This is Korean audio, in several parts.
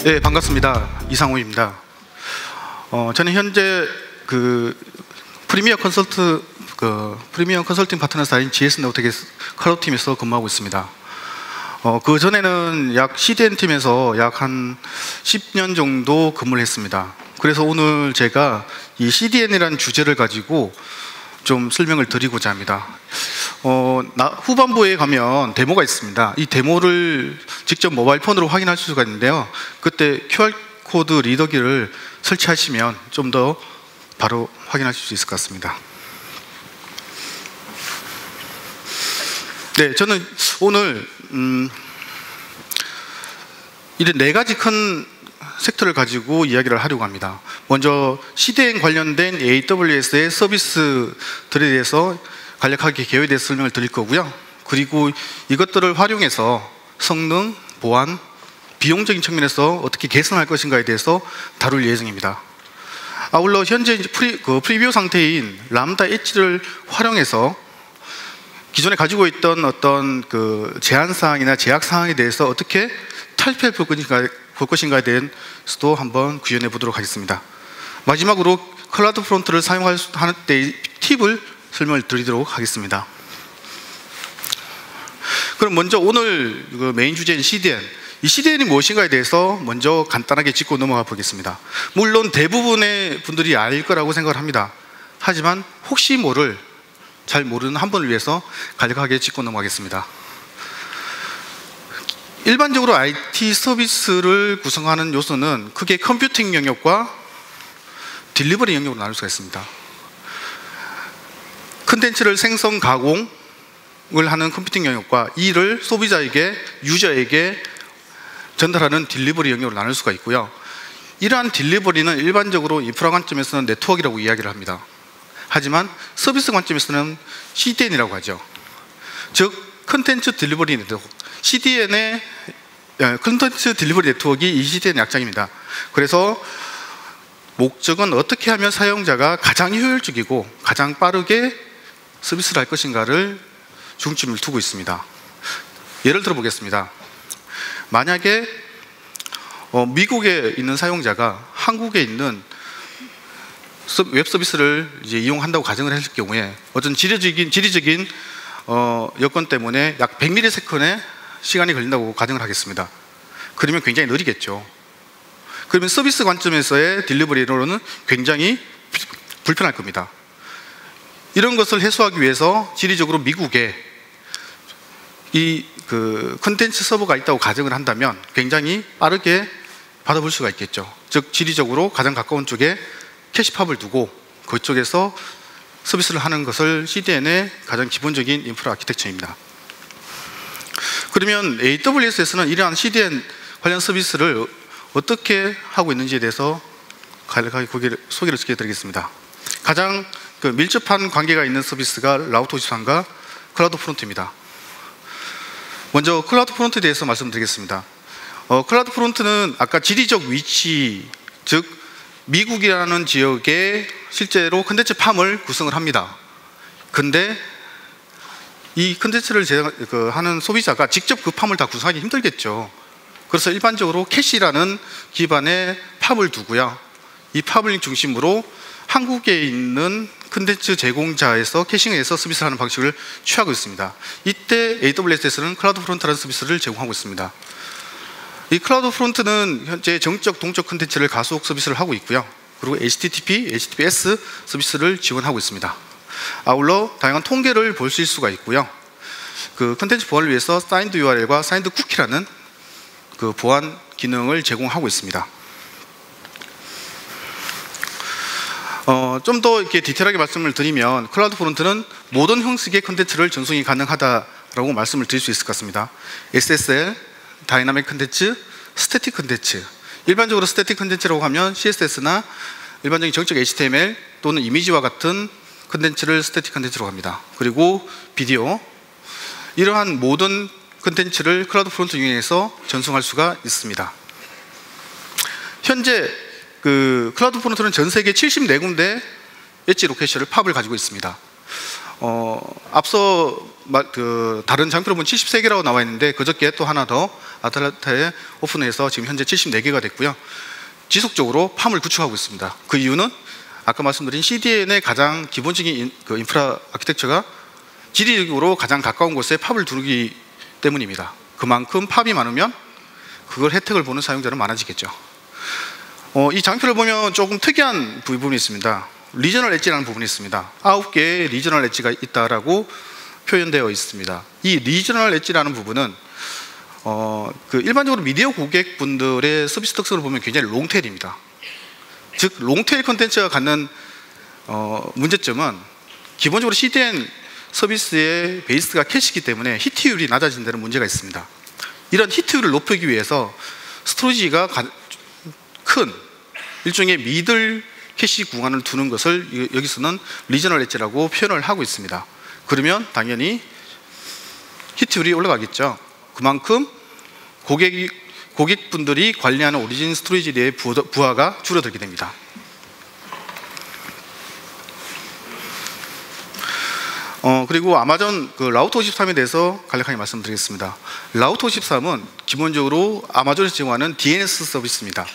네, 반갑습니다. 이상호입니다. 저는 현재 프리미어 컨설팅 파트너사인 GS 네오텍의 클라우드 팀에서 근무하고 있습니다. 그 전에는 약 CDN 팀에서 약 한 10년 정도 근무를 했습니다. 그래서 오늘 제가 이 CDN이라는 주제를 가지고 좀 설명을 드리고자 합니다. 후반부에 가면 데모가 있습니다. 이 데모를 직접 모바일 폰으로 확인하실 수가 있는데요. 그때 QR코드 리더기를 설치하시면 좀 더 바로 확인하실 수 있을 것 같습니다. 네, 저는 오늘 이런 네 가지 큰 섹터를 가지고 이야기를 하려고 합니다. 먼저 CDN 관련된 AWS의 서비스들에 대해서 간략하게 개요에 대해서 설명을 드릴 거고요. 그리고 이것들을 활용해서 성능, 보안, 비용적인 측면에서 어떻게 개선할 것인가에 대해서 다룰 예정입니다. 아울러 현재 프리뷰 상태인 람다 엣지를 활용해서 기존에 가지고 있던 어떤 제한사항이나 제약사항에 대해서 어떻게 탈피해 볼 것인가에 대해서도 한번 구현해 보도록 하겠습니다. 마지막으로 클라우드 프론트를 사용하는 때의 팁을 설명을 드리도록 하겠습니다. 그럼 먼저 오늘 메인 주제인 CDN, 이 CDN이 무엇인가에 대해서 먼저 간단하게 짚고 넘어가 보겠습니다. 물론 대부분의 분들이 알 거라고 생각을 합니다. 하지만 혹시 잘 모르는 한 분을 위해서 간략하게 짚고 넘어가겠습니다. 일반적으로 IT 서비스를 구성하는 요소는 크게 컴퓨팅 영역과 딜리버리 영역으로 나눌 수가 있습니다. 콘텐츠를 생성, 가공을 하는 컴퓨팅 영역과 이를 소비자에게, 유저에게 전달하는 딜리버리 영역으로 나눌 수가 있고요. 이러한 딜리버리는 일반적으로 인프라 관점에서는 네트워크라고 이야기를 합니다. 하지만 서비스 관점에서는 CDN이라고 하죠. 즉, 콘텐츠 딜리버리 네트워크. CDN의 콘텐츠 딜리버리 네트워크가 이 CDN의 약자입니다. 그래서 목적은 어떻게 하면 사용자가 가장 효율적이고 가장 빠르게 서비스를 할 것인가를 중점을 두고 있습니다. 예를 들어 보겠습니다. 만약에 미국에 있는 사용자가 한국에 있는 웹 서비스를 이용한다고 가정을 했을 경우에 어떤 지리적인 여건 때문에 약 100ms의 시간이 걸린다고 가정을 하겠습니다. 그러면 굉장히 느리겠죠. 그러면 서비스 관점에서의 딜리버리로는 굉장히 불편할 겁니다. 이런 것을 해소하기 위해서 지리적으로 미국에 이 콘텐츠 서버가 있다고 가정을 한다면 굉장히 빠르게 받아볼 수가 있겠죠. 즉, 지리적으로 가장 가까운 쪽에 캐시팝을 두고 그쪽에서 서비스를 하는 것을 CDN의 가장 기본적인 인프라 아키텍처입니다. 그러면 AWS에서는 이러한 CDN 관련 서비스를 어떻게 하고 있는지에 대해서 간략하게 소개를 시켜드리겠습니다. 가장 밀접한 관계가 있는 서비스가 라우트53과 클라우드 프론트입니다. 먼저 클라우드 프론트에 대해서 말씀드리겠습니다. 클라우드 프론트는 아까 지리적 위치, 즉 미국이라는 지역에 실제로 콘텐츠 팜을 구성을 합니다. 근데 이 콘텐츠를 하는 소비자가 직접 그 팜을 다 구성하기 힘들겠죠. 그래서 일반적으로 캐시라는 기반의 팝을 두고요. 이 팝을 중심으로 한국에 있는 콘텐츠 제공자에서 캐싱해서 서비스를 하는 방식을 취하고 있습니다. 이때 AWS에서는 클라우드 프론트라는 서비스를 제공하고 있습니다. 이 클라우드 프론트는 현재 정적, 동적 콘텐츠를 가속 서비스를 하고 있고요. 그리고 HTTP, HTTPS 서비스를 지원하고 있습니다. 아울러 다양한 통계를 볼 수 있을 수가 있고요. 콘텐츠 보안을 위해서 사인드 URL과 사인드 쿠키라는 보안 기능을 제공하고 있습니다. 좀 더 이렇게 디테일하게 말씀을 드리면 클라우드 프론트는 모든 형식의 콘텐츠를 전송이 가능하다라고 말씀을 드릴 수 있을 것 같습니다. SSL, 다이나믹 콘텐츠, 스태틱 콘텐츠. 일반적으로 스태틱 콘텐츠라고 하면 CSS나 일반적인 정적 HTML 또는 이미지와 같은 콘텐츠를 스태틱 콘텐츠라고 합니다. 그리고 비디오, 이러한 모든 콘텐츠를 클라우드 프론트 이용해서 전송할 수가 있습니다. 현재 클라우드 프론트는 전 세계 74군데 엣지 로케이션을 팝을 가지고 있습니다. 앞서 다른 장표로 보면 73개라고 나와 있는데 그저께 또 하나 더 아틀란타에 오픈해서 지금 현재 74개가 됐고요. 지속적으로 팜을 구축하고 있습니다. 그 이유는 아까 말씀드린 CDN의 가장 기본적인 인프라 아키텍처가 지리적으로 가장 가까운 곳에 팝을 두기 때문입니다. 그만큼 팝이 많으면 그걸 혜택을 보는 사용자는 많아지겠죠. 이 장표를 보면 조금 특이한 부분이 있습니다. 리저널 엣지라는 부분이 있습니다. 9개의 리저널 엣지가 있다라고 표현되어 있습니다. 이 리저널 엣지라는 부분은 일반적으로 미디어 고객분들의 서비스 특성을 보면 굉장히 롱테일입니다. 즉 롱테일 컨텐츠가 갖는 문제점은 기본적으로 CDN 서비스의 베이스가 캐시이기 때문에 히트율이 낮아진다는 문제가 있습니다. 이런 히트율을 높이기 위해서 스토리지가 큰 일종의 미들 캐시 구간을 두는 것을 여기서는 리저널 엣지라고 표현을 하고 있습니다. 그러면 당연히 히트율이 올라가겠죠. 그만큼 고객분들이 관리하는 오리진 스토리지의 부하가 줄어들게 됩니다. 그리고 아마존 라우터 53에 대해서 간략하게 말씀드리겠습니다. 라우터 53은 기본적으로 아마존에서 제공하는 DNS 서비스입니다.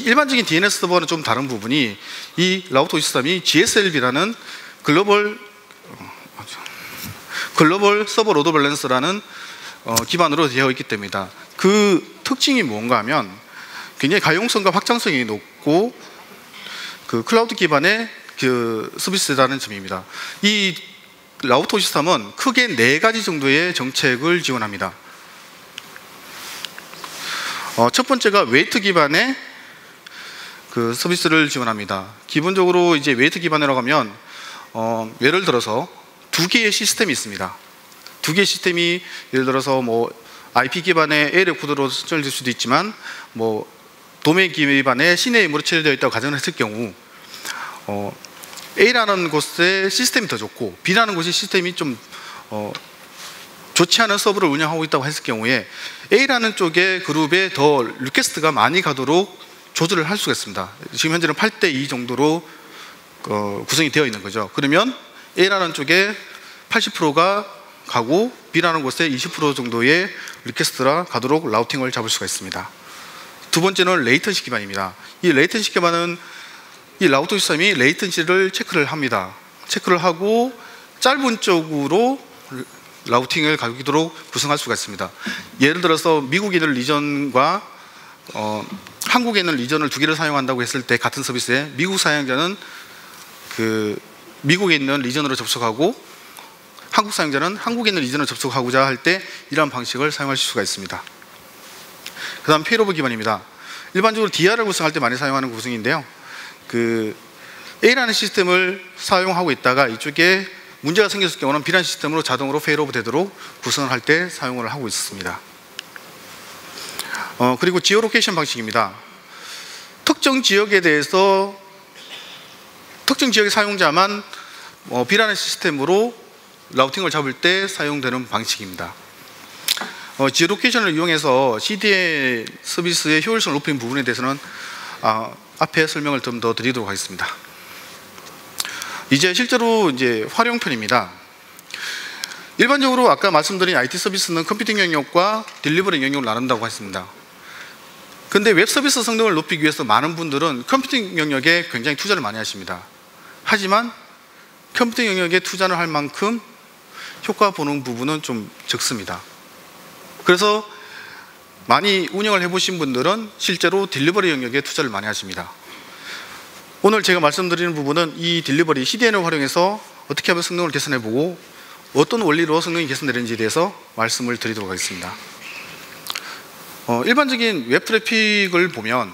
일반적인 DNS 서버는 좀 다른 부분이 이 라우터 53이 GSLB라는 글로벌 서버 로드 밸런스라는 기반으로 되어 있기 때문이다. 그 특징이 뭔가 하면 굉장히 가용성과 확장성이 높고 클라우드 기반의 서비스라는 점입니다. 이 라우터 53은 크게 4가지 정도의 정책을 지원합니다. 첫 번째가 웨이트 기반의 서비스를 지원합니다. 기본적으로 이제 웨이트 기반이라고 하면 예를 들어서 2개의 시스템이 있습니다. 2개의 시스템이 예를 들어서 IP 기반의 A 레코드로 설정될 수도 있지만 도메인 기반의 CNAM으로 처리되어 있다고 가정을 했을 경우 A라는 곳에 시스템이 더 좋고 B라는 곳에 시스템이 좀 좋지 않은 서버를 운영하고 있다고 했을 경우에 A라는 쪽의 그룹에 더 리퀘스트가 많이 가도록 조절을 할 수가 있습니다. 지금 현재는 8:2 정도로 구성이 되어 있는 거죠. 그러면 A라는 쪽에 80%가 가고 B라는 곳에 20% 정도의 리퀘스트가 가도록 라우팅을 잡을 수가 있습니다. 두 번째는 레이턴시 기반입니다. 이 레이턴시 기반은 이 라우터 23이 레이턴시를 체크를 합니다. 체크를 하고 짧은 쪽으로 라우팅을 가도록 구성할 수가 있습니다. 예를 들어서 미국에 있는 리전과 한국에 있는 리전을 2개를 사용한다고 했을 때 같은 서비스에 미국 사용자는 미국에 있는 리전으로 접속하고 한국 사용자는 한국에 있는 리전을 접속하고자 할 때 이러한 방식을 사용할 수가 있습니다. 그 다음 페일오버 기반입니다. 일반적으로 DR을 구성할 때 많이 사용하는 구성인데요. A라는 시스템을 사용하고 있다가 이쪽에 문제가 생겼을 경우는 B라는 시스템으로 자동으로 페일오버 되도록 구성을 할 때 사용을 하고 있습니다. 그리고 지오로케이션 방식입니다. 특정 지역에 대해서 특정 지역의 사용자만 B라는 시스템으로 라우팅을 잡을 때 사용되는 방식입니다. 지오로케이션을 이용해서 CDN 서비스의 효율성을 높이는 부분에 대해서는 앞에 설명을 좀 더 드리도록 하겠습니다. 이제 실제로 이제 활용편입니다. 일반적으로 아까 말씀드린 IT 서비스는 컴퓨팅 영역과 딜리버리 영역을 나눈다고 했습니다. 근데 웹 서비스 성능을 높이기 위해서 많은 분들은 컴퓨팅 영역에 굉장히 투자를 많이 하십니다. 하지만 컴퓨팅 영역에 투자를 할 만큼 효과 보는 부분은 좀 적습니다. 그래서 많이 운영을 해보신 분들은 실제로 딜리버리 영역에 투자를 많이 하십니다. 오늘 제가 말씀드리는 부분은 이 딜리버리 CDN을 활용해서 어떻게 하면 성능을 개선해보고 어떤 원리로 성능이 개선되는지에 대해서 말씀을 드리도록 하겠습니다. 일반적인 웹 트래픽을 보면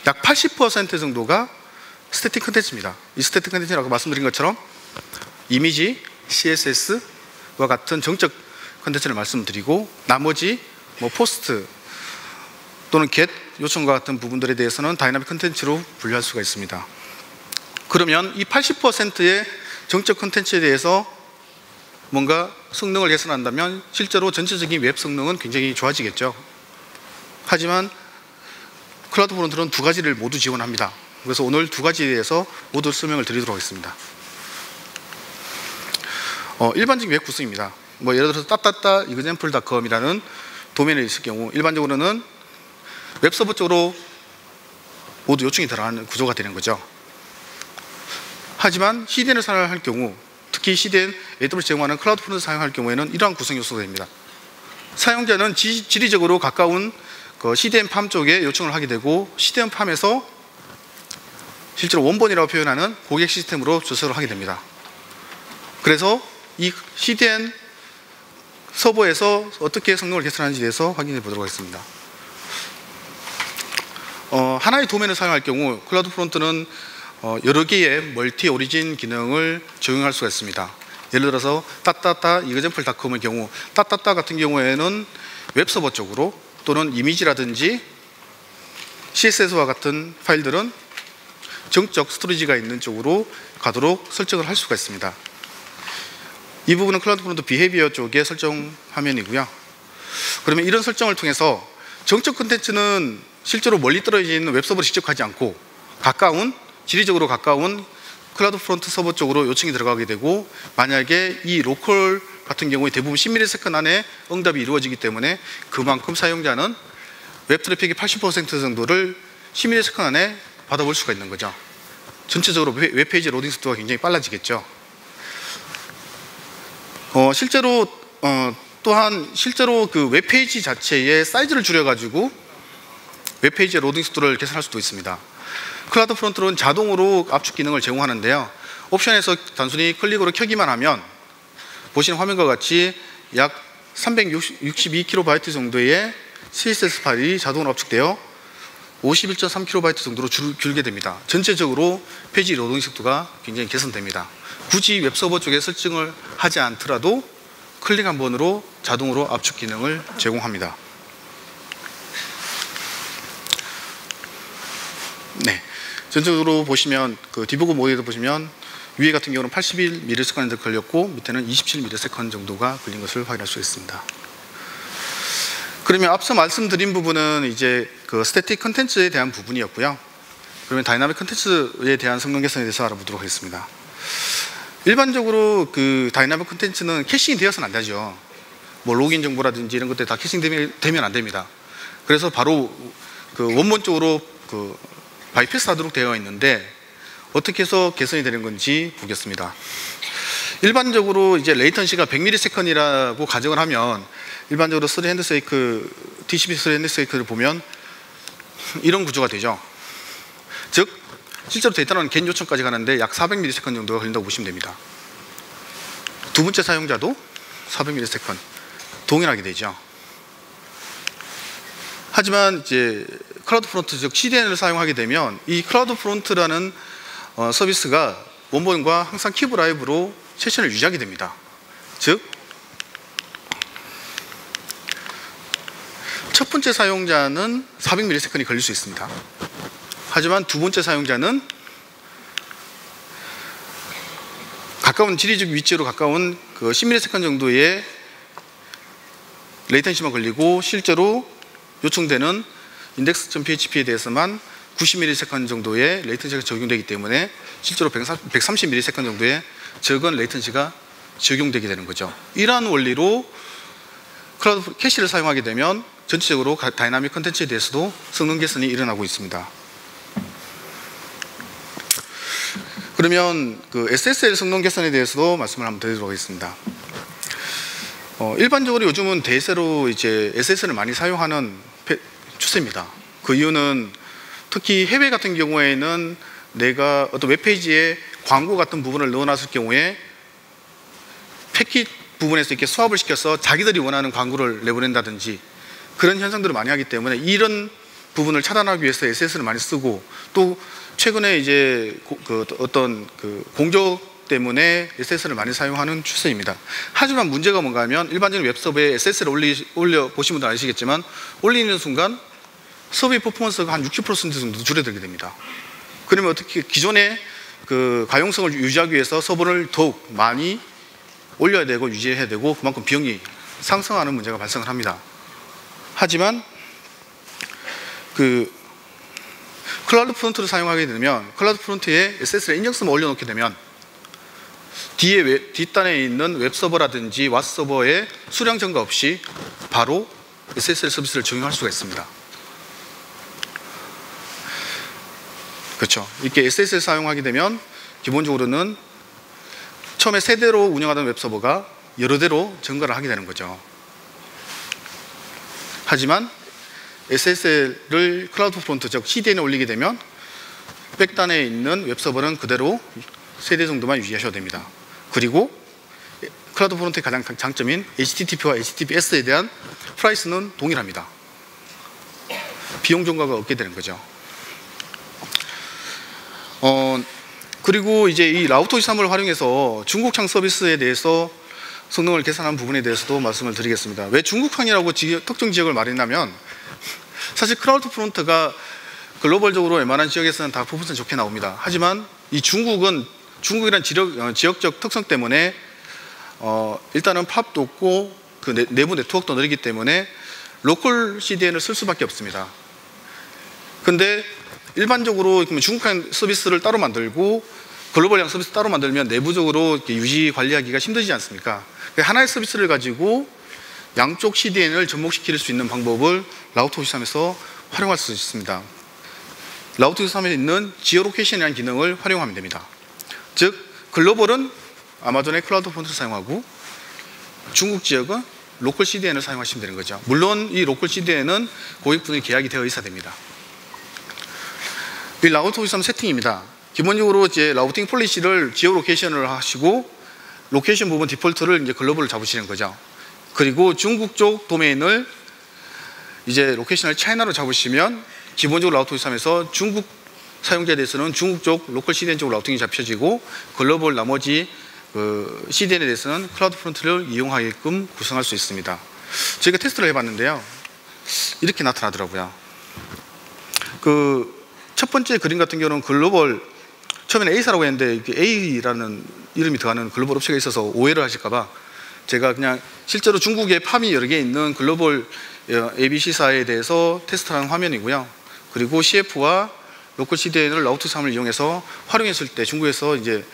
약 80% 정도가 스태틱 컨텐츠입니다. 이 스태틱 컨텐츠라고 말씀드린 것처럼 이미지, CSS와 같은 정적 컨텐츠를 말씀드리고 나머지 포스트 또는 get 요청과 같은 부분들에 대해서는 다이나믹 컨텐츠로 분류할 수가 있습니다. 그러면 이 80%의 정적 컨텐츠에 대해서 뭔가 성능을 개선한다면 실제로 전체적인 웹 성능은 굉장히 좋아지겠죠. 하지만 클라우드 프론트는 2가지를 모두 지원합니다. 그래서 오늘 2가지에 대해서 모두 설명을 드리도록 하겠습니다. 일반적인 웹 구성입니다. 예를 들어서 따따따 example.com이라는 도면에 있을 경우 일반적으로는 웹서버 쪽으로 모두 요청이 들어가는 구조가 되는 거죠. 하지만 CDN을 사용할 경우, 특히 CDN AWS 제공하는 클라우드 프론트 사용할 경우에는 이러한 구성 요소가 됩니다. 사용자는 지리적으로 가까운 그 CDN 팜 쪽에 요청을 하게 되고, CDN 팜에서 실제로 원본이라고 표현하는 고객 시스템으로 조서를 하게 됩니다. 그래서 이 CDN 서버에서 어떻게 성능을 개선하는지에 대해서 확인해 보도록 하겠습니다. 하나의 도면을 사용할 경우 클라우드 프론트는 여러 개의 멀티 오리진 기능을 적용할 수가 있습니다. 예를 들어서 따따따 이그젠플닷컴의 경우, 따따따 같은 경우에는 웹서버 쪽으로, 또는 이미지라든지 CSS와 같은 파일들은 정적 스토리지가 있는 쪽으로 가도록 설정을 할 수가 있습니다. 이 부분은 클라우드 프론트 비헤비어 쪽의 설정 화면이고요. 그러면 이런 설정을 통해서 정적 콘텐츠는 실제로 멀리 떨어져 있는 웹서버를 직접 하지 않고 지리적으로 가까운 클라우드 프론트 서버 쪽으로 요청이 들어가게 되고, 만약에 이 로컬 같은 경우에 대부분 10ms 안에 응답이 이루어지기 때문에 그만큼 사용자는 웹 트래픽의 80% 정도를 10ms 안에 받아볼 수가 있는 거죠. 전체적으로 웹페이지 로딩 속도가 굉장히 빨라지겠죠. 실제로 그 웹페이지 자체의 사이즈를 줄여가지고 웹페이지의 로딩 속도를 개선할 수도 있습니다. 클라우드 프론트는 자동으로 압축 기능을 제공하는데요. 옵션에서 단순히 클릭으로 켜기만 하면 보시는 화면과 같이 약 362KB 정도의 CSS 파일이 자동으로 압축되어 51.3KB 정도로 줄게 됩니다. 전체적으로 페이지 로딩 속도가 굉장히 개선됩니다. 굳이 웹서버 쪽에 설정을 하지 않더라도 클릭 한 번으로 자동으로 압축 기능을 제공합니다. 네, 전체적으로 보시면 그 디버그 모드에도 보시면 위에 같은 경우는 81ms 걸렸고 밑에는 27ms 정도가 걸린 것을 확인할 수 있습니다. 그러면 앞서 말씀드린 부분은 이제 그 스태틱 컨텐츠에 대한 부분이었고요. 그러면 다이나믹 컨텐츠에 대한 성능 개선에 대해서 알아보도록 하겠습니다. 일반적으로 그 다이나믹 컨텐츠는 캐싱이 되어서는 안 되죠. 뭐 로그인 정보라든지 이런 것들 다 캐싱되면 안 됩니다. 그래서 바로 그 원본적으로 그 바이패스 하도록 되어 있는데, 어떻게 해서 개선이 되는 건지 보겠습니다. 일반적으로 이제 레이턴시가 100ms이라고 가정을 하면, 일반적으로 3 핸드쉐이크, TCP 3 핸드쉐이크를 보면 이런 구조가 되죠. 즉 실제로 데이터는 겟 요청까지 가는데 약 400ms 정도가 걸린다고 보시면 됩니다. 두 번째 사용자도 400ms 동일하게 되죠. 하지만 이제 클라우드 프론트, 즉 CDN을 사용하게 되면 이 클라우드 프론트라는 서비스가 원본과 항상 키브 라이브로 세션을 유지하게 됩니다. 즉 첫 번째 사용자는 400ms 걸릴 수 있습니다. 하지만 두 번째 사용자는 가까운 지리적 위치로 가까운 그 10ms 정도의 레이턴시만 걸리고, 실제로 요청되는 index.php에 대해서만 90ms 정도의 레이턴시가 적용되기 때문에 실제로 130ms 정도의 적은 레이턴시가 적용되게 되는 거죠. 이러한 원리로 클라우드 캐시를 사용하게 되면 전체적으로 다이나믹 컨텐츠에 대해서도 성능 개선이 일어나고 있습니다. 그러면 그 SSL 성능 개선에 대해서도 말씀을 한번 드리도록 하겠습니다. 일반적으로 요즘은 대세로 이제 SSL을 많이 사용하는 추세입니다. 그 이유는 특히 해외 같은 경우에는 내가 어떤 웹페이지에 광고 같은 부분을 넣어놨을 경우에 패킷 부분에서 이렇게 수합을 시켜서 자기들이 원하는 광고를 내보낸다든지 그런 현상들을 많이 하기 때문에 이런 부분을 차단하기 위해서 SSL을 많이 쓰고, 또 최근에 이제 어떤 공조 때문에 SSL을 많이 사용하는 추세입니다. 하지만 문제가 뭔가 하면 일반적인 웹서버에 SSL을 올려 보신 분들 아시겠지만 올리는 순간 서버의 퍼포먼스가 한 60% 정도 줄어들게 됩니다. 그러면 어떻게 기존의 그 가용성을 유지하기 위해서 서버를 더욱 많이 올려야 되고 유지해야 되고 그만큼 비용이 상승하는 문제가 발생을 합니다. 하지만 그 클라우드 프론트를 사용하게 되면 클라우드 프론트에 SSL 인적성을 올려놓게 되면 뒷단에 있는 웹서버라든지 왓서버에 수량 증가 없이 바로 SSL 서비스를 적용할 수가 있습니다. 그렇죠. 이렇게 SSL 사용하게 되면 기본적으로는 처음에 세 대로 운영하던 웹서버가 여러 대로 증가를 하게 되는 거죠. 하지만 SSL을 클라우드 프론트, 즉 CDN에 올리게 되면 백단에 있는 웹서버는 그대로 3대 정도만 유지하셔도 됩니다. 그리고 클라우드 프론트의 가장 장점인 HTTP와 HTTPS에 대한 프라이스는 동일합니다. 비용 증가가 없게 되는 거죠. 그리고 이제 이 라우터 23을 활용해서 중국향 서비스에 대해서 성능을 개선한 부분에 대해서도 말씀을 드리겠습니다. 왜 중국향이라고 특정 지역을 말했냐면, 사실 클라우드 프론트가 글로벌적으로 웬만한 지역에서는 다 퍼포먼스 좋게 나옵니다. 하지만 이 중국이란 지역적 특성 때문에 일단은 팝도 없고 그 내부 네트워크도 느리기 때문에 로컬 CDN을 쓸 수밖에 없습니다. 근데 일반적으로 중국향 서비스를 따로 만들고 글로벌향 서비스 따로 만들면 내부적으로 이렇게 유지 관리하기가 힘들지 않습니까? 하나의 서비스를 가지고 양쪽 CDN을 접목시킬 수 있는 방법을 라우터 53에서 활용할 수 있습니다. 라우터 53에 있는 지오로케이션이라는 기능을 활용하면 됩니다. 즉 글로벌은 아마존의 클라우드 프론트를 사용하고 중국 지역은 로컬 CDN을 사용하시면 되는 거죠. 물론 이 로컬 CDN은 고객분이 계약이 되어 있어야 됩니다. 이 라우터 53 세팅입니다. 기본적으로 이제 라우팅 폴리시를 지오로케이션을 하시고 로케이션 부분 디폴트를 이제 글로벌을 잡으시는 거죠. 그리고 중국 쪽 도메인을 이제 로케이션을 차이나로 잡으시면 기본적으로 라우터 23에서 중국 사용자에 대해서는 중국 쪽 로컬 CDN 쪽 라우팅이 잡혀지고 글로벌 나머지 그 CDN에 대해서는 클라우드 프론트를 이용하게끔 구성할 수 있습니다. 저희가 테스트를 해봤는데요. 이렇게 나타나더라고요. 그 첫 번째 그림 같은 경우는 글로벌, 처음에는 A사라고 했는데 A라는 이름이 들어가는 글로벌 업체가 있어서 오해를 하실까봐 제가 그냥 실제로 중국에 팜이 여러 개 있는 글로벌 ABC사에 대해서 테스트하는 화면이고요. 그리고 CF와 로컬 CDN을 라우터 3을 이용해서 활용했을 때 중국에서 이제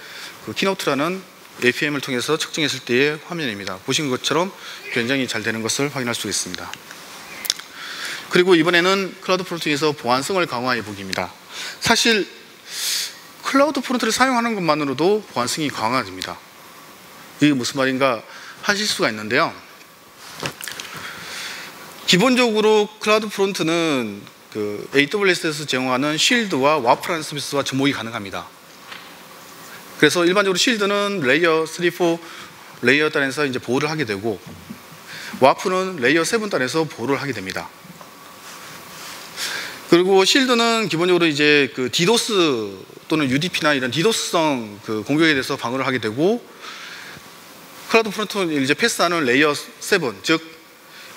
그 키노트라는 APM을 통해서 측정했을 때의 화면입니다. 보신 것처럼 굉장히 잘 되는 것을 확인할 수 있습니다. 그리고 이번에는 클라우드 프론트에서 보안성을 강화해 보기입니다. 사실 클라우드 프론트를 사용하는 것만으로도 보안성이 강화됩니다. 이게 무슨 말인가 하실 수가 있는데요. 기본적으로 클라우드 프론트는 그 AWS에서 제공하는 쉴드와 와프라는 서비스와 접목이 가능합니다. 그래서 일반적으로 쉴드는 레이어 3, 4 레이어 단에서 이제 보호를 하게 되고 와프는 레이어 7 단에서 보호를 하게 됩니다. 그리고 쉴드는 기본적으로 이제 그 디도스 또는 UDP나 이런 디도스성 그 공격에 대해서 방어를 하게 되고 클라우드 프론트는 이제 패스하는 레이어 7, 즉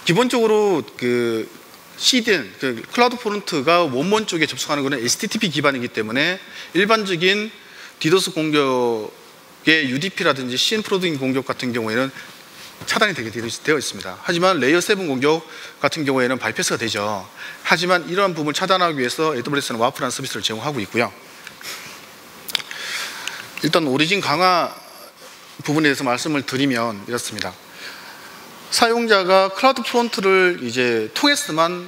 기본적으로 그 CDN, 그 클라우드 프론트가 원본 쪽에 접속하는 것은 HTTP 기반이기 때문에 일반적인 디도스 공격의 UDP라든지 CN 프로딩 공격 같은 경우에는 차단이 되어 있습니다. 하지만 레이어 7 공격 같은 경우에는 바이패스가 되죠. 하지만 이러한 부분을 차단하기 위해서 AWS는 와프라는 서비스를 제공하고 있고요. 일단 오리진 강화 부분에 대해서 말씀을 드리면 이렇습니다. 사용자가 클라우드 프론트를 이제 통해서만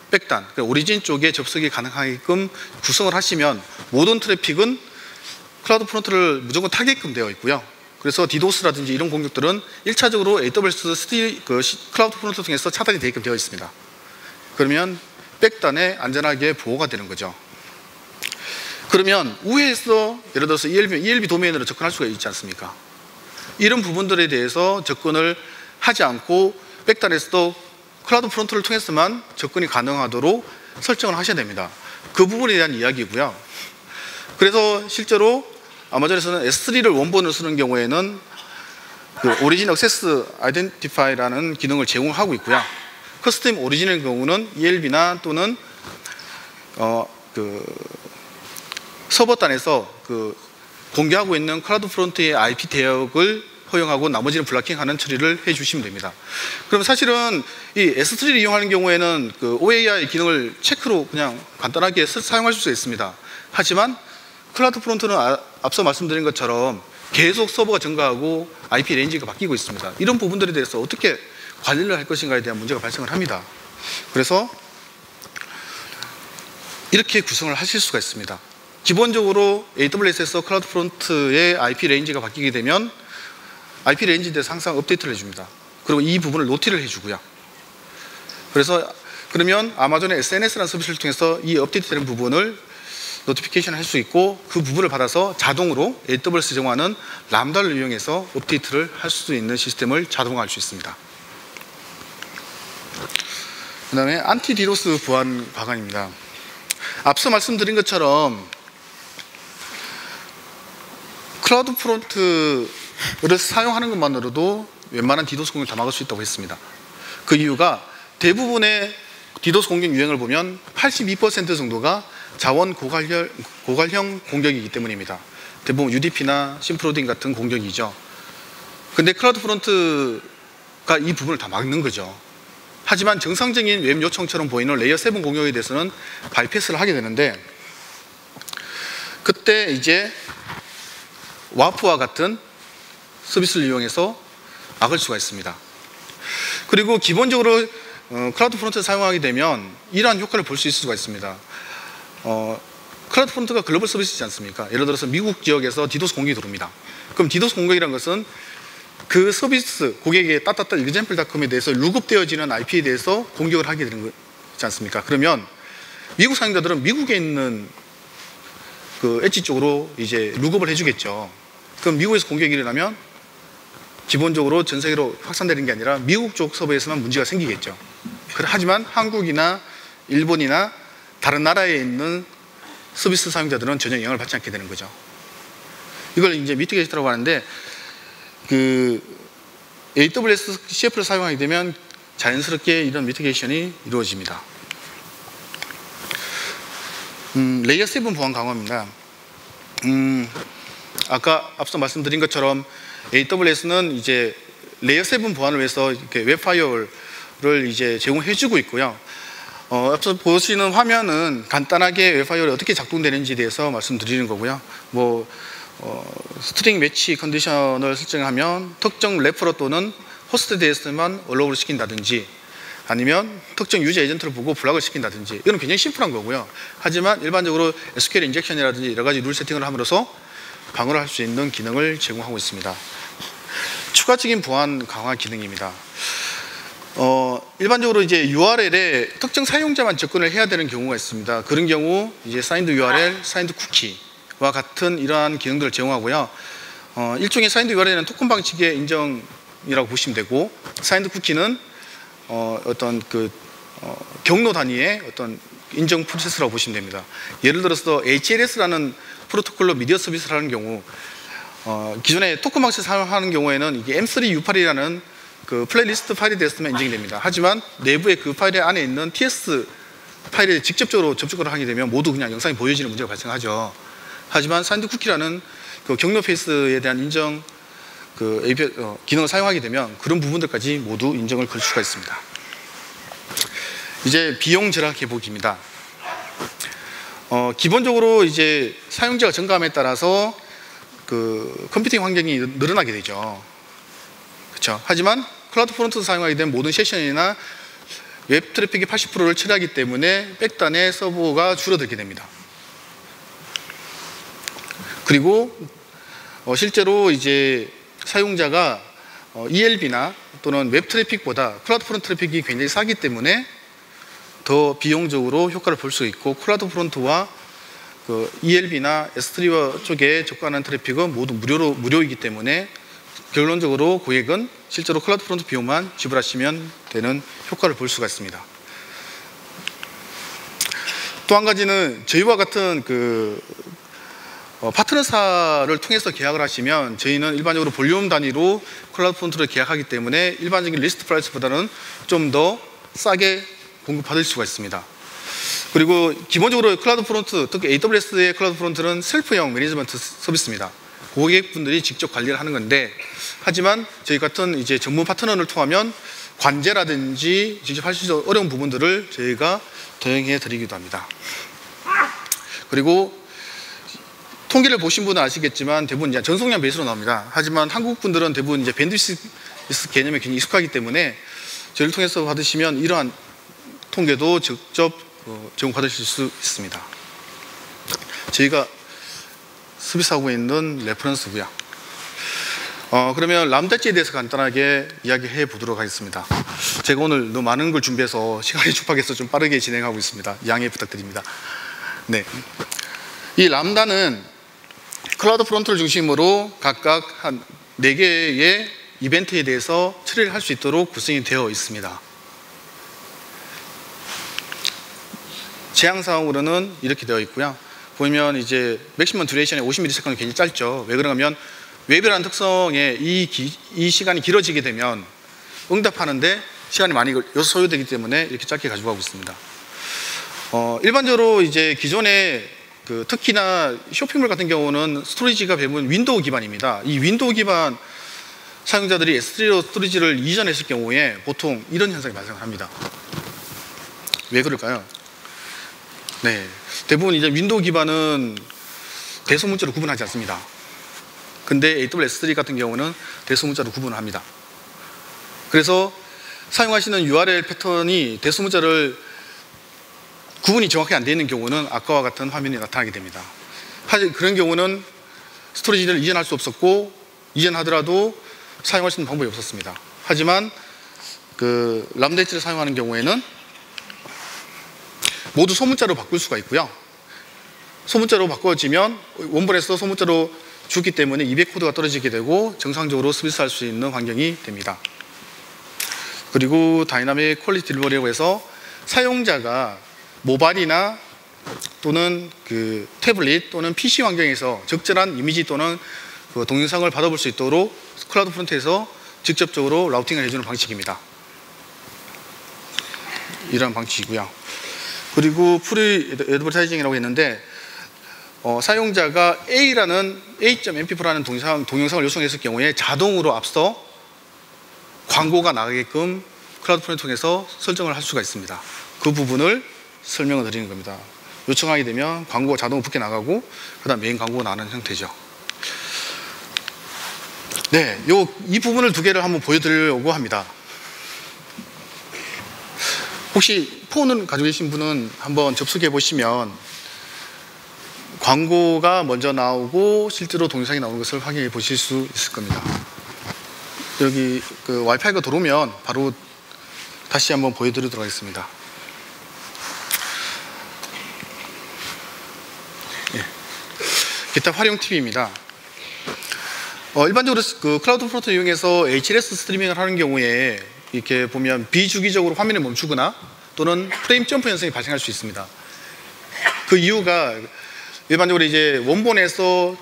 백단, 그러니까 오리진 쪽에 접속이 가능하게끔 구성을 하시면 모든 트래픽은 클라우드 프론트를 무조건 타게끔 되어 있고요. 그래서 디도스라든지 이런 공격들은 1차적으로 AWS 클라우드 프론트 통해서 차단이 되게끔 되어 있습니다. 그러면 백단에 안전하게 보호가 되는 거죠. 그러면 우회해서 예를 들어서 ELB 도메인으로 접근할 수가 있지 않습니까? 이런 부분들에 대해서 접근을 하지 않고 백단에서도 클라우드 프론트를 통해서만 접근이 가능하도록 설정을 하셔야 됩니다. 그 부분에 대한 이야기고요. 그래서 실제로 아마존에서는 S3를 원본으로 쓰는 경우에는 그 오리진 액세스 아이덴티파이라는 기능을 제공하고 있고요. 커스텀 오리진의 경우는 ELB나 또는 그 서버단에서 그 공개하고 있는 클라우드 프론트의 IP 대역을 허용하고 나머지는 블락킹하는 처리를 해주시면 됩니다. 그럼 사실은 이 S3를 이용하는 경우에는 그 OAI 기능을 체크로 그냥 간단하게 사용할 수 있습니다. 하지만 클라우드 프론트는 앞서 말씀드린 것처럼 계속 서버가 증가하고 IP 레인지가 바뀌고 있습니다. 이런 부분들에 대해서 어떻게 관리를 할 것인가에 대한 문제가 발생을 합니다. 그래서 이렇게 구성을 하실 수가 있습니다. 기본적으로 AWS에서 클라우드 프론트의 IP 레인지가 바뀌게 되면 IP 레인지에 대해서 항상 업데이트를 해줍니다. 그리고 이 부분을 노티를 해주고요. 그래서 그러면 아마존의 SNS라는 서비스를 통해서 이 업데이트되는 부분을 노티피케이션을 할 수 있고, 그 부분을 받아서 자동으로 AWS 제공하는 람다를 이용해서 업데이트를 할 수 있는 시스템을 자동화할 수 있습니다. 그 다음에 안티 디도스 보안 방안입니다. 앞서 말씀드린 것처럼 클라우드 프론트를 사용하는 것만으로도 웬만한 디도스 공격을 다 막을 수 있다고 했습니다. 그 이유가 대부분의 디도스 공격 유형을 보면 82% 정도가 자원 고갈형 공격이기 때문입니다. 대부분 UDP나 심프로딩 같은 공격이죠. 근데 클라우드 프론트가 이 부분을 다 막는 거죠. 하지만 정상적인 웹 요청처럼 보이는 레이어 7 공격에 대해서는 바이패스를 하게 되는데, 그때 이제 와프와 같은 서비스를 이용해서 막을 수가 있습니다. 그리고 기본적으로 클라우드 프론트를 사용하게 되면 이러한 효과를 볼 수 있을 수가 있습니다. 클라우드 프론트가 글로벌 서비스이지 않습니까? 예를 들어서 미국 지역에서 디도스 공격이 들어옵니다. 그럼 디도스 공격이라는 것은 그 서비스 고객의 따따따 example.com에 대해서 룩업되어지는 IP에 대해서 공격을 하게 되는 거지 않습니까? 그러면 미국 사용자들은 미국에 있는 그 엣지 쪽으로 이제 룩업을 해주겠죠. 그럼 미국에서 공격이 일어나면 기본적으로 전 세계로 확산되는 게 아니라 미국 쪽 서버에서만 문제가 생기겠죠. 하지만 한국이나 일본이나 다른 나라에 있는 서비스 사용자들은 전혀 영향을 받지 않게 되는 거죠. 이걸 이제 미티게이션이라고 하는데, 그 AWS CF를 사용하게 되면 자연스럽게 이런 미티게이션이 이루어집니다. 레이어 7 보안 강화입니다. 아까 앞서 말씀드린 것처럼 AWS는 이제 레이어 7 보안을 위해서 이렇게 웹파이어를 이제 제공해주고 있고요. 앞서 보시는 화면은 간단하게 웹파이어가 어떻게 작동되는지에 대해서 말씀드리는 거고요. 스트링 매치 컨디션을 설정하면 특정 레퍼러 또는 호스트에 대해서만 얼로우를 시킨다든지, 아니면 특정 유저 에이전트를 보고 블락을 시킨다든지, 이건 굉장히 심플한 거고요. 하지만 일반적으로 SQL 인젝션이라든지 여러 가지 룰 세팅을 함으로써 방어를 할 수 있는 기능을 제공하고 있습니다. 추가적인 보안 강화 기능입니다. 일반적으로 이제 URL에 특정 사용자만 접근을 해야 되는 경우가 있습니다. 그런 경우 이제 사인드 URL, 사인드 쿠키와 같은 이러한 기능들을 제공하고요. 일종의 사인드 URL은 토큰 방식의 인정이라고 보시면 되고, 사인드 쿠키는 어떤 경로 단위의 어떤 인정 프로세스라고 보시면 됩니다. 예를 들어서 HLS라는 프로토콜로 미디어 서비스를 하는 경우, 기존에 토큰 방식을 사용하는 경우에는 이게 M3U8이라는 그 플레이리스트 파일이 됐으면 인정이 됩니다. 하지만 내부의 그 파일 안에 있는 TS 파일에 직접적으로 접촉을 하게 되면 모두 그냥 영상이 보여지는 문제가 발생하죠. 하지만 사인드 쿠키라는 그 경로 페이스에 대한 인정 기능을 사용하게 되면 그런 부분들까지 모두 인정을 걸 수가 있습니다. 이제 비용 절약 회복입니다. 기본적으로 이제 사용자가 증가함에 따라서 그 컴퓨팅 환경이 늘어나게 되죠. 그렇죠. 하지만 클라우드 프론트를 사용하게 되면 모든 세션이나 웹 트래픽의 80%를 처리하기 때문에 백단의 서버가 줄어들게 됩니다. 그리고 실제로 이제 사용자가 ELB나 또는 웹 트래픽보다 클라우드 프론트 트래픽이 굉장히 싸기 때문에 더 비용적으로 효과를 볼 수 있고, 클라우드 프론트와 그 ELB나 S3 쪽에 접근하는 트래픽은 모두 무료이기 때문에 결론적으로 고객은 실제로 클라우드 프론트 비용만 지불하시면 되는 효과를 볼 수가 있습니다. 또 한 가지는 저희와 같은 파트너사를 통해서 계약을 하시면 저희는 일반적으로 볼륨 단위로 클라우드 프론트를 계약하기 때문에 일반적인 리스트 프라이스보다는 좀 더 싸게 공급받을 수가 있습니다. 그리고 기본적으로 클라우드 프론트, 특히 AWS의 클라우드 프론트는 셀프형 매니지먼트 서비스입니다. 고객분들이 직접 관리를 하는 건데, 하지만 저희 같은 이제 전문 파트너를 통하면 관제라든지 직접 할 수 있는 어려운 부분들을 저희가 대응해 드리기도 합니다. 그리고 통계를 보신 분은 아시겠지만 대부분 이제 전송량 베이스로 나옵니다. 하지만 한국 분들은 대부분 이제 밴드위스 개념에 굉장히 익숙하기 때문에 저희를 통해서 받으시면 이러한 통계도 직접 제공받으실 수 있습니다. 저희가 서비스하고 있는 레퍼런스고요. 그러면 람다치에 대해서 간단하게 이야기해 보도록 하겠습니다. 제가 오늘 너무 많은 걸 준비해서 시간이 촉박해서 좀 빠르게 진행하고 있습니다. 양해 부탁드립니다. 네, 이 람다는 클라우드 프론트를 중심으로 각각 한 4개의 이벤트에 대해서 처리를 할 수 있도록 구성이 되어 있습니다. 제한사항으로는 이렇게 되어 있고요. 보면 이제 맥시멈 듀레이션이 50ms 굉장히 짧죠. 왜 그러냐면 웹이라는 특성에 이 시간이 길어지게 되면 응답하는데 시간이 많이 소요되기 때문에 이렇게 짧게 가지고 가고 있습니다. 일반적으로 이제 기존에 특히나 쇼핑몰 같은 경우는 스토리지가 대부분 윈도우 기반입니다. 이 윈도우 기반 사용자들이 S3로 스토리지를 이전했을 경우에 보통 이런 현상이 발생합니다. 왜 그럴까요? 네, 대부분 이제 윈도우 기반은 대소문자로 구분하지 않습니다. 근데 AWS3 같은 경우는 대소문자로 구분을 합니다. 그래서 사용하시는 URL 패턴이 대소문자를 구분이 정확히 안 되어 있는 경우는 아까와 같은 화면이 나타나게 됩니다. 그런 경우는 스토리지를 이전할 수 없었고 이전하더라도 사용할 수 있는 방법이 없었습니다. 하지만 람다 엣지를 사용하는 경우에는 모두 소문자로 바꿀 수가 있고요. 소문자로 바꿔지면 원본에서 소문자로 주기 때문에 200코드가 떨어지게 되고 정상적으로 서비스할 수 있는 환경이 됩니다. 그리고 다이나믹 퀄리티 딜리버리라고 해서 사용자가 모바일이나 또는 태블릿 또는 PC 환경에서 적절한 이미지 또는 동영상을 받아볼 수 있도록 클라우드 프론트에서 직접적으로 라우팅을 해주는 방식입니다. 이런 방식이고요. 그리고 프리 애드버타이징이라고 했는데 사용자가 A라는 A.mp4라는 동영상을 요청했을 경우에 자동으로 앞서 광고가 나가게끔 클라우드 프론트 통해서 설정을 할 수가 있습니다. 그 부분을 설명을 드리는 겁니다. 요청하게 되면 광고가 자동으로 붙게 나가고 그 다음 메인 광고가 나가는 형태죠. 네, 이 부분을 2개를 한번 보여드리려고 합니다. 혹시 폰을 가지고 계신 분은 한번 접속해 보시면 광고가 먼저 나오고 실제로 동영상이 나오는 것을 확인해 보실 수 있을 겁니다. 여기 와이파이가 들어오면 바로 다시 한번 보여드리도록 하겠습니다. 예. 기타 활용 팁입니다. 일반적으로 클라우드 프론트 이용해서 HLS 스트리밍을 하는 경우에 이렇게 보면 비주기적으로 화면을 멈추거나 또는 프레임 점프 현상이 발생할 수 있습니다. 그 이유가 일반적으로 이제 원본에서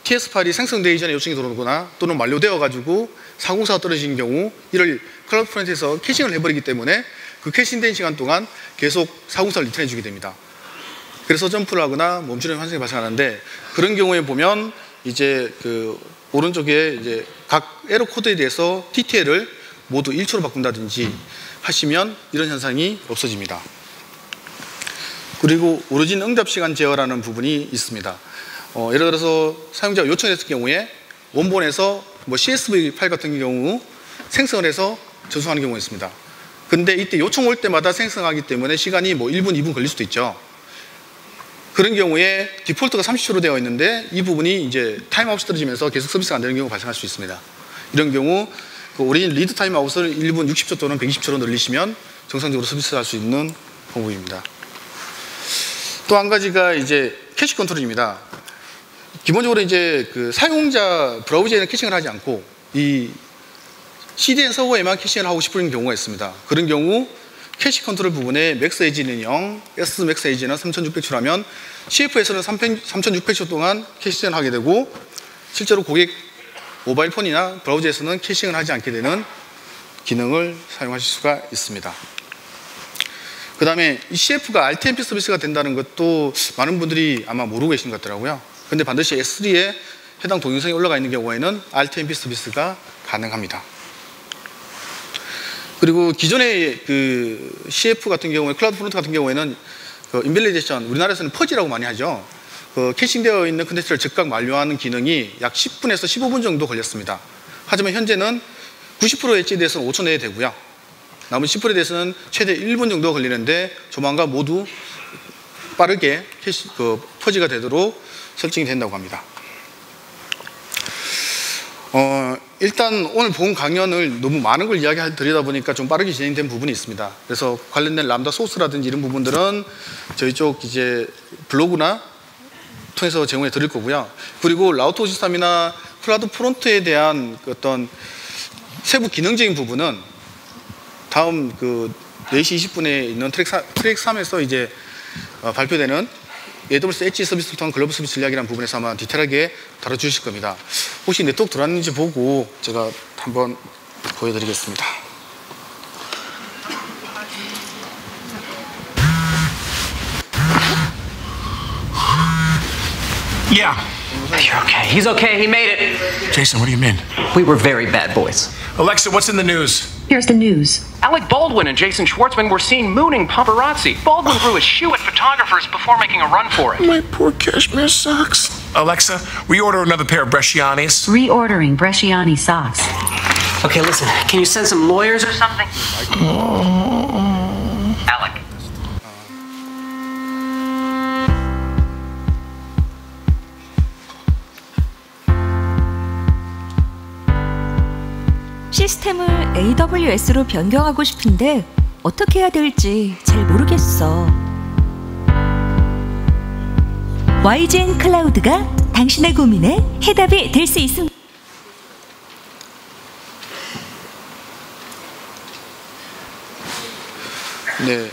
TS 파일이 생성되기 전에 요청이 들어오거나 또는 완료되어 가지고 사공사가 떨어지는 경우 이를 클라우드 프론트에서 캐싱을 해버리기 때문에 그 캐싱된 시간 동안 계속 사공사를 리턴해 주게 됩니다. 그래서 점프를 하거나 멈추는 현상이 발생하는데 그런 경우에 보면 이제 오른쪽에 이제 각 에러 코드에 대해서 TTL을 모두 1초로 바꾼다든지 하시면 이런 현상이 없어집니다. 그리고 오리진 응답 시간 제어라는 부분이 있습니다. 예를 들어서 사용자가 요청했을 경우에 원본에서 CSV 파일 같은 경우 생성을 해서 전송하는 경우가 있습니다. 근데 이때 요청 올 때마다 생성하기 때문에 시간이 1분, 2분 걸릴 수도 있죠. 그런 경우에 디폴트가 30초로 되어 있는데 이 부분이 이제 타임아웃이 떨어지면서 계속 서비스가 안 되는 경우가 발생할 수 있습니다. 이런 경우 오리진 리드 타임아웃을 1분 60초 또는 120초로 늘리시면 정상적으로 서비스할 수 있는 방법입니다. 또 한 가지가 이제 캐시 컨트롤입니다. 기본적으로 이제 사용자 브라우저에는 캐싱을 하지 않고 이 CDN 서버에만 캐싱을 하고 싶은 경우가 있습니다. 그런 경우 캐시 컨트롤 부분에 맥스 에이지는 0, S 맥스 에이지는 3600초라면 CF에서는 3600초 동안 캐싱을 하게 되고 실제로 고객 모바일 폰이나 브라우저에서는 캐싱을 하지 않게 되는 기능을 사용하실 수가 있습니다. 그 다음에 이 CF가 RTMP 서비스가 된다는 것도 많은 분들이 아마 모르고 계신 것 같더라고요. 근데 반드시 S3에 해당 동영상이 올라가 있는 경우에는 RTMP 서비스가 가능합니다. 그리고 기존의 CF 같은 경우에 클라우드 프론트 같은 경우에는 인밸리데이션, 우리나라에서는 퍼지라고 많이 하죠. 캐싱되어 있는 컨텐츠를 즉각 만료하는 기능이 약 10분에서 15분 정도 걸렸습니다. 하지만 현재는 90% 엣지에 대해서는 5초 내에 되고요. 나머지 10%에 대해서는 최대 1분 정도 걸리는데 조만간 모두 빠르게 퍼지가 되도록 설정이 된다고 합니다. 일단 오늘 본 강연을 너무 많은 걸 이야기드리다 보니까 좀 빠르게 진행된 부분이 있습니다. 그래서 관련된 람다 소스라든지 이런 부분들은 저희 쪽 이제 블로그나 통해서 제공해 드릴 거고요. 그리고 라우터 53이나 클라우드 프론트에 대한 어떤 세부 기능적인 부분은 다음 4시 20분에 있는 트랙 3에서 이제 발표되는 AWS 엣지 서비스를 통한 글로벌 서비스 전략이라는 부분에서 아마 디테일하게 다뤄주실 겁니다. 혹시 네트워크 들어왔는지 보고 제가 한번 보여드리겠습니다. Yeah. You're okay. He's okay. He made it. Jason, what do you mean? We were very bad boys. Alexa, what's in the news? Here's the news. Alec Baldwin and Jason Schwartzman were seen mooning paparazzi. Baldwin grew a shoe at photographers before making a run for it. My poor cashmere socks. Alexa, reorder another pair of Brescianis. Reordering Bresciani socks. Okay, listen. Can you send some lawyers or something? Alec. 시스템을 AWS로 변경하고 싶은데 어떻게 해야 될지 잘 모르겠어. YGN 클라우드가 당신의 고민에 해답이 될 수 있습니다. 네,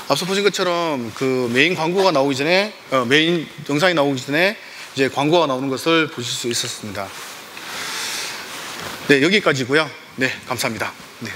앞서 보신 것처럼 메인 광고가 나오기 전에 메인 영상이 나오기 전에 이제 광고가 나오는 것을 보실 수 있었습니다. 네, 여기까지고요. 네, 감사합니다. 네.